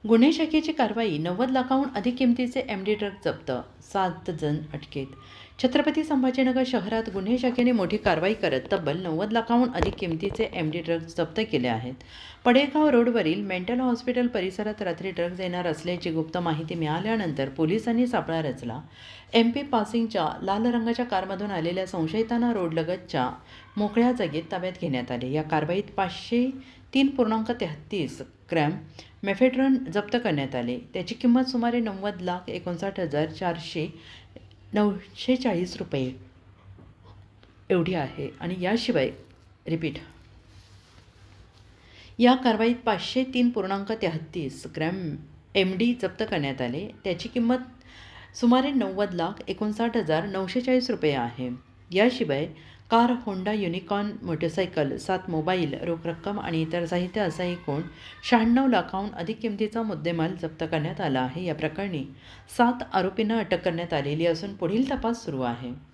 गुन्हे शाखेची कारवाई 90 लाखाहून अधिक किमतीचे एमडी ड्रग्ज जप्त 7 जण अटकेत. छत्रपती संभाजीनगर शहरात गुन्हे शाखेने मोठी कारवाई करत तब्बल 90 लाखाहून अधिक किमतीचे एमडी ड्रग्ज जप्त केले आहेत. पडेगाव रोडवरील मेंटल हॉस्पिटल परिसरात रात्री ड्रग्ज येणार असल्याची गुप्त माहिती मिळाल्यानंतर पोलिसांनी सापळा रचला. MP पासिंगच्या लाल रंगाच्या कारमधून आलेल्या संशयितांना रोडलगतच्या मोकळ्या जागेत ताब्यात घेण्यात आले. या कारवाईत 503.33 ग्रॅम मेफेड्रॉन जप्त करण्यात आले. त्याची किंमत सुमारे 90,59,940 रुपये एवढी आहे. आणि याशिवाय या कारवाईत 503.33 ग्रॅम MD जप्त करण्यात आले. त्याची किंमत सुमारे 90,59,940 रुपये आहे. याशिवाय car, Honda unicorn motorcycle, 7 mobile, रोख रक्कम आणि इतर साहित्य असा एकूण 96 लाखाहून अधिक किमतीचा मुद्देमाल जप्त करण्यात आला आहे. या प्रकरणी 7 आरोपींना अटक करण्यात आलेली असून पुढील तपास सुरू आहे.